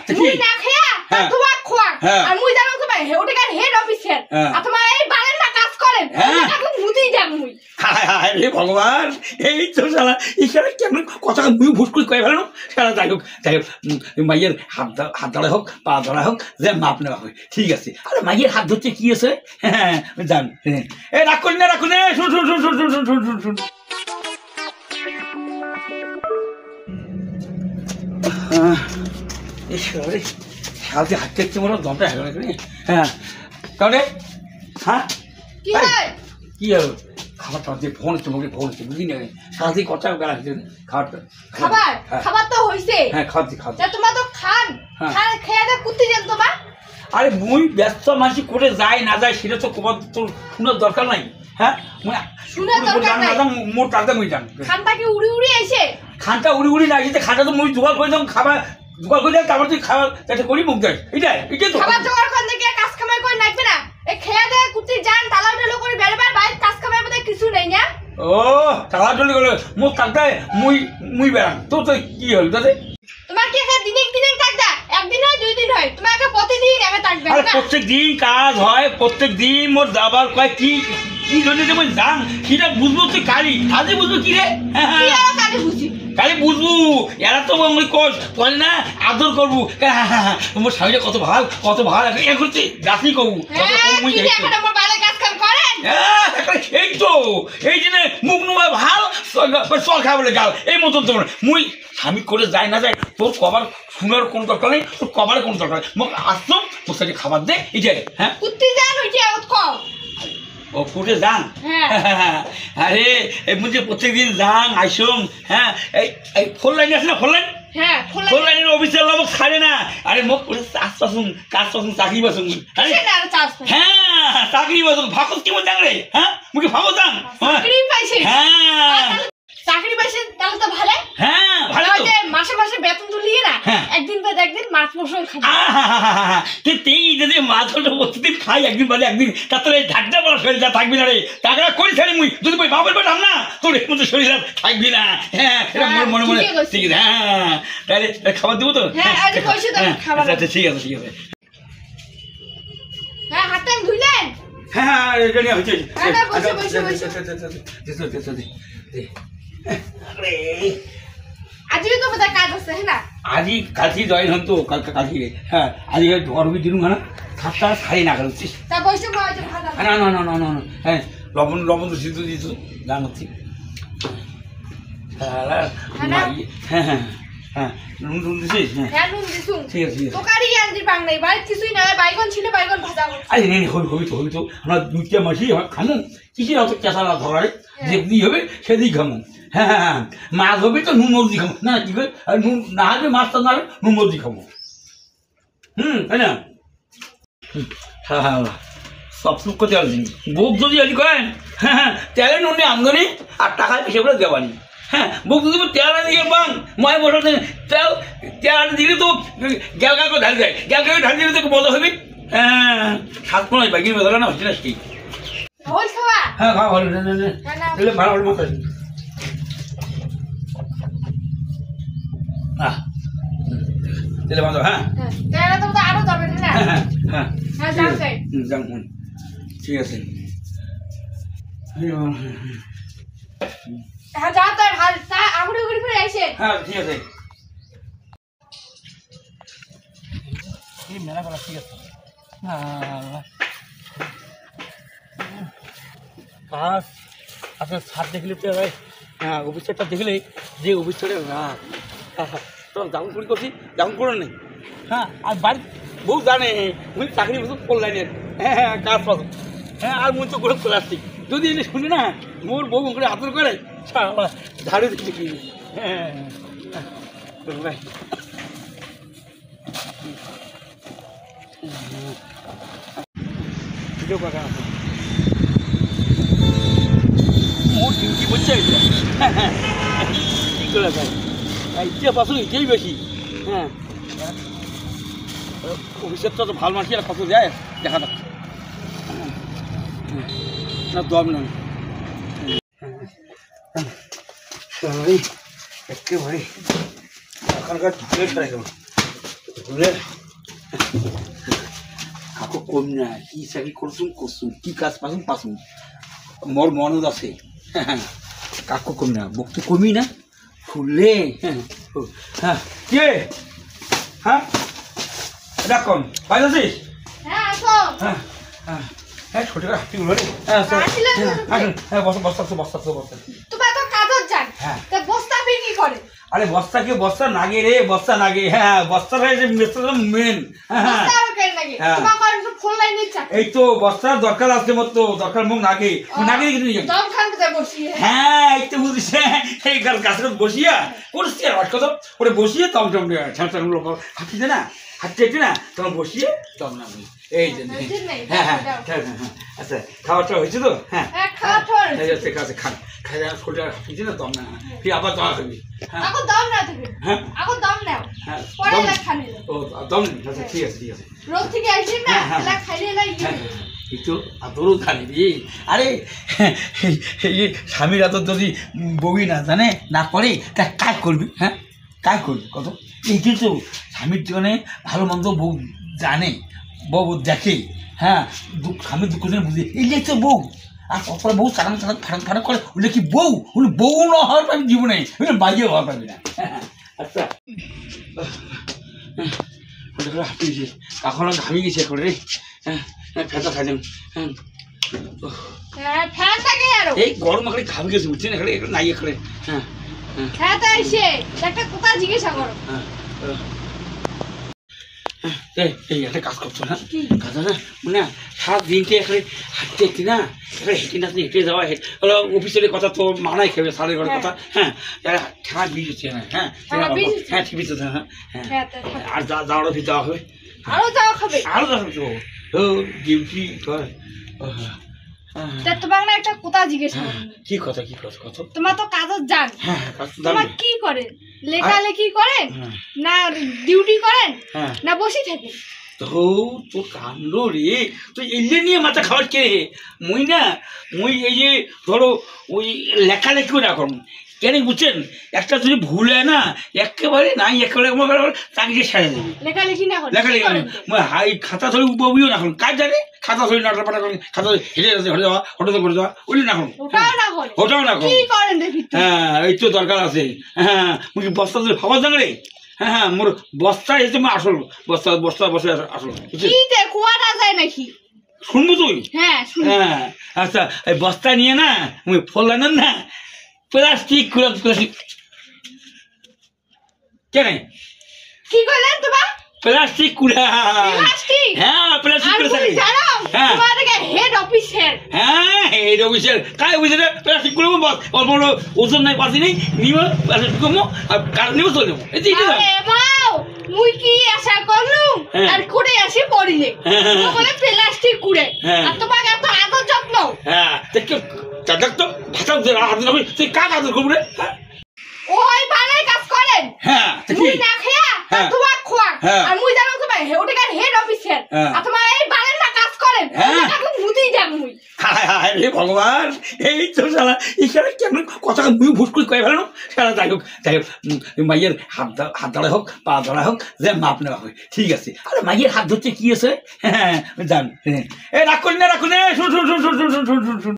মুই না খেয়া তোমার খোয়া আর মুই জানো তো ভাই ওটাকার হেড অফিসার আর তোমার এই বালের না কাজ করেন ওটাকে মুতেই যাম মুই হায় রে ভগবান এই তো শালা ইশারা কেমন কথা মুই ভুস করে কই ফেলানো শালা যাই হোক মাইয়ের হাত ধরা হোক পা ধরা হোক যে মাপ নেওয়া হয় ঠিক আছে আরে মাইয়ের হাত ধরতে কি আছে হ্যাঁ জান এ রাখুন না শুন শুন শুন শুন শুন শুন শুন শুন ঈশ্বরে শালতে হাত দেখতে মনে দমটা হেলো হ্যাঁ তাহলে হ্যাঁ কি হয় কি হলো খাবার দিয়ে ফোন হচ্ছে মুখে ফোন হচ্ছে বুঝলি না সারাদিন কথা বেলা খাবার তো হইছে হ্যাঁ খাচ্ছি তোমার তো খান খেয়ে দে কুত্তি যান তোমার আরে মুই ব্যস্ত মানুষ করে যায় না যায় সেটা তো তোমার তোর শোনার দরকার নাই হ্যাঁ শুনার দরকার নাই মোট টাকা মুই জান খানটাকে উড়ি উড়ি আইছে খানটা উড়ি না এসে খানটা তো মুই জোগাড় করে যখন খাবার জোগাড় করে তারপর তুই খাবার যাতে করি মুখ দেয় এটাই তো খাবার জোগাড় করতে গিয়ে কাজ কামাই করে নাকবে না এই খেয়ে দে কুত্তি যান তালা ঢালো করে বেরবার বাইরে কাজ কামাই মধ্যে কিছু নেই না ও তালা ঢালো করে মুখ টাকটায় মুই বেড়ান তো কি হল তাতে তোমার কি এখানে দিনে থাকদা একদিন হয় দুই দিন হয় তোমাকে প্রতিদিন এখানে থাকবে না প্রত্যেক দিন কাজ হয় প্রত্যেক দিন মোর যাবার কয় কি কি জন্য যে মই জান সেটা বুঝবো তুই কাজে বুঝবো কি রে কাজে বুঝি কালি বুঝবো এরা তো আমি কোষ বল না আদর করবো তোমার স্বামীটা কত ভাল এ করছি গাছই করবো এই তো এই জন্য মুখ নুমায় ভাল চল খাই বলে গাল এই মতন তোমার মুই স্বামী করে যায় না যায় তোর কবার শুনার কোনো দরকার নেই তোর কবারের কোনো দরকার নেই মোক আসতাম তোর সাথে খাবার দে এই যে হ্যাঁ ও ফুটে যান আরে এই বুঝে প্রত্যেকদিন যান আইসুম হ্যাঁ এই ফোর লাইন আছে না ফোর লাইনের অফিসের লোক ছাড়ে না আরে মোক কাজ পাসুন চাকরি পাসুন হ্যাঁ চাকরি পাসুন ভাগত কেমন জান রে হ্যাঁ মুখে ভাগত জান হ্যাঁ চাকরি পাইছেন তাহলে তো ভালো হ্যাঁ ভালো তো মাসে বেতন তো লিয়ে না একদিন বাদ একদিন মাছ মশলা খাই তুই যদি মাছ মশলা প্রতিদিন খাই একদিন বাদে একদিন তাহলে ঢাকটা বড় শরীর থাকবি না রে টাকা করি ছাড়ি মুই যদি বই বাবার পেটাম না তোর এর মধ্যে শরীর থাকবি না হ্যাঁ এটা মনে ঠিক আছে হ্যাঁ তাহলে খাবার দেবো তো আচ্ছা ঠিক আছে হ্যাঁ হাতটা ধুইলেন হ্যাঁ এটা নিয়ে হচ্ছে আজি তো বোধহয় কাজ আছে হ্যাঁ আজি কালকে জয়েন হন তো কালকে হ্যাঁ আজকে ঘরবি দিলুম না সাতটা সাড়ে না গেল না হ্যাঁ লবণ তো সিদ্ধ দিত জানাচ্ছি হ্যাঁ হ্যাঁ নুন দিছিস ঠিক আছে আরে নেই হবি তো আমরা দুইটা মাসি খামো কিসের অত কেঁচালা ধরারে যেদিন হবে সেদিন খামো হ্যাঁ মাছ হবে তো নুন মরজি খামো না কি করে আর নুন না হবে মাছটা না হবে নুন মরজি খামো তাই না হ্যাঁ সব সুখ করতে পারছি বুক যদি আজ করেন হ্যাঁ তেলে নুনে আমদানি আর টাকায় বেশি করে দেওয়ানি হ্যাঁ বুক যদি তেল আনি দিয়ে পান ময় বসাতে তেল আনি দিলে তো গ্যাল করে ঢালি যায় গ্যাল করে ঢালি দিলে তো মজা হবে হ্যাঁ সাত নয় বাকি মজা না হচ্ছে না ঠিক হ্যাঁ খাওয়া ভালো দিলে ভালো ভালো মতো আছে দিলে ভালো হ্যাঁ আরো যাবেন না হ্যাঁ ঠিক আছে হ্যাঁ যা তো ভালো আগুড়ি উগুড়ি ফিরে আইছে হ্যাঁ ঠিক আছে এই মেলা করা ঠিক আছে কাজ আপনার ছাদ দেখলে তো হ্যাঁ অফিসারটা দেখলে যে অফিসারে তো যেমন করি করছি যেমন করে নেই হ্যাঁ আর বাড়ি বউ জানে উনি চাকরি বছর কল্যাণের হ্যাঁ কাজ পাবো হ্যাঁ আর মন তো করে চলে আসছি যদি এনে শুনি না মোর বউ করে আদর করে ঝাড়ু দিচ্ছে কি হ্যাঁ ভাই মোর ডিউটি করছে কি করে ইচ্ছে পাশে এটাই বেশি হ্যাঁ অফিসের তো ভালো মাসি আর কত দেয় দেখা যাক না দম নেই একেবারে এখনকার ঢুকে ফেলে গেল কাকু কম না কি চাকরি করছুন কি কাজ পাসুন মোর মনত আছে কাকু কম না বকতো কমি না ফুললে হ্যাঁ কে হ্যাঁ এটা কম পাই আছিস হ্যাঁ আসো হ্যাঁ হ্যাঁ হ্যাঁ ছোট হাঁটিগুলো রে হ্যাঁ হ্যাঁ বস্তা তোমার তো কাজত যান হ্যাঁ তা বস্তা বিক্রি করে আরে বস্তা নাগে রে বস্তা নাগে হ্যাঁ বস্তা হয়েছে মেন হ্যাঁ বস্তা আর কেন লাগে হ্যাঁ। তোমার কারণ ফোন লাইন নিচ্ছা এই তো বস্তার দরকার আছে মতো দরকার মুখ নাগে নাগে কিন্তু নিয়ে দম খান কোথায় বসি হ্যাঁ এই তো বুঝিস এই গাছের বসিয়া করছি আর কত ওরে বসিয়ে তম ছাড়গুলো হাঁটছে না হাঁটছে না তখন বসিয়ে তম না এই যে হ্যাঁ হ্যাঁ হ্যাঁ হ্যাঁ আচ্ছা খাওয়াটা হয়েছে তো হ্যাঁ খাওয়া ঠোর কাছে খান খাই শরীরটা হাঁটছে না তম না ফির আবার দম খাবি হ্যাঁ আগো দম না তুমি হ্যাঁ আগো দম নাও হ্যাঁ পরে না খানে ও দম আচ্ছা ঠিক আছে রোদ থেকে আসিস না এলা খাইলে না একটু আদরও খালি রে আরে স্বামীরা তো যদি বউই না জানে না করে তা কাজ করবি হ্যাঁ কাজ করবি কত এই কিন্তু স্বামীর জীবনে ভালো মন্দ বউ জানে বউ দেখে হ্যাঁ স্বামীর দুঃখ জন্য বুঝে এই যে তো বউ আর কপড়ে বউ চালান ফাটান করে ওগুলো কি বউ ওগুলো বউ না হওয়ার পাবি জীবনে ওগুলো বাইরে হওয়ার পাবি না আচ্ছা হাঁটিয়েছি এখন ঘামিয়ে গেছি এখন রে হ্যাঁ ফেটা খাইলাম হ্যাঁ ফ্যান থাকে আরো এই গরম আগে ঘামে গেছে বুঝছেন এখানে নাই এখানে হ্যাঁ হ্যাঁ তাই এসে একটা কথা জিজ্ঞাসা করো এই একটা কাজ করছো না কাজ না মানে সারা দিনকে এখানে হাঁটতে হাঁটতে না এখানে হেঁটে না হেঁটে যাওয়া হলো অফিসের কথা তো মানাই খেবে সারের ঘরের কথা হ্যাঁ ঠেলা বীজ হচ্ছে না হ্যাঁ হ্যাঁ ঠিক আছে হ্যাঁ হ্যাঁ আর যাওয়ারও ফির যাওয়া হবে আরো যাওয়া খাবে আরো যাওয়া হবে ও ডিউটি করে তা তোমার না একটা কথা জিজ্ঞাসা করো কি কথা কথা তোমার তো কাজত যান হ্যাঁ তোমার কি করেন লেখালেখি করেন না ডিউটি করেন না বসে থাকেন তো তোর কাণ্ড রে তুই এলে নিয়ে মাথা খাওয়ার কে মুই এই যে ধরো ওই লেখালেখিও না করুন কেন বুঝছেন একটা যদি ভুল হয় না একেবারে নাই একেবারে চাকরি ছেড়ে দেবে লেখালেখি না করেন লেখালেখি হাই খাতা ধরে উপবিও না করুন কাজ জানে খাতা ধরে নাটা পাটা করেন খাতা হেঁটে হেঁটে যাওয়া হঠাৎ করে যাওয়া ওইটা না করুন ওটাও না করুন কি করেন দেখি হ্যাঁ এই তো দরকার আছে হ্যাঁ মুই বস্তা ধরে ভাবা জান রে হ্যাঁ হ্যাঁ মোর বস্তা এসে আসল বস্তা বসে আসল কুয়াটা যায় নাকি শুনবো তুই হ্যাঁ হ্যাঁ আচ্ছা এই বস্তা নিয়ে না মুই ফল আনেন না প্লাস্টিক কেন কি করলেন তোমার প্লাস্টিক কুড়া হ্যাঁ প্লাস্টিক করে থাকে হ্যাঁ হেড অফিসের হ্যাঁ হেড অফিসের কাই অফিসের প্লাস্টিক করে বস অল্প ওজন নাই পাচ্ছি নেই নিব প্লাস্টিক কমো আর কার নিব চলে যাবো এই মুই কি আশা করলু আর কুড়ে আসি পড়িলে বলে প্লাস্টিক কুড়ে আর তোমার এত আদর যত্ন হ্যাঁ দেখ তো ভাষা হাত না তুই কাজ আদর করবো রে ওই বানাই কাজ করেন হ্যাঁ মুই না খেয়া তোমার খোয়া আর মুই জানো তোমার ওটাকে হেড অফিসের আর তোমার এই বানাই না কাজ করেন ওটাকে মুতেই যাম মুই হায় রে ভগবান এই তো শালা এখানে কেমন কথা মুই ভুট করে কয়ে ফেলানো শালা যাই হোক মাইয়ের হাত ধরা হোক পা ধরা হোক যে মাপ নেওয়া হয় ঠিক আছে আরে মাইয়ের হাত ধরতে কি আছে হ্যাঁ জান এ রাখুন না শুন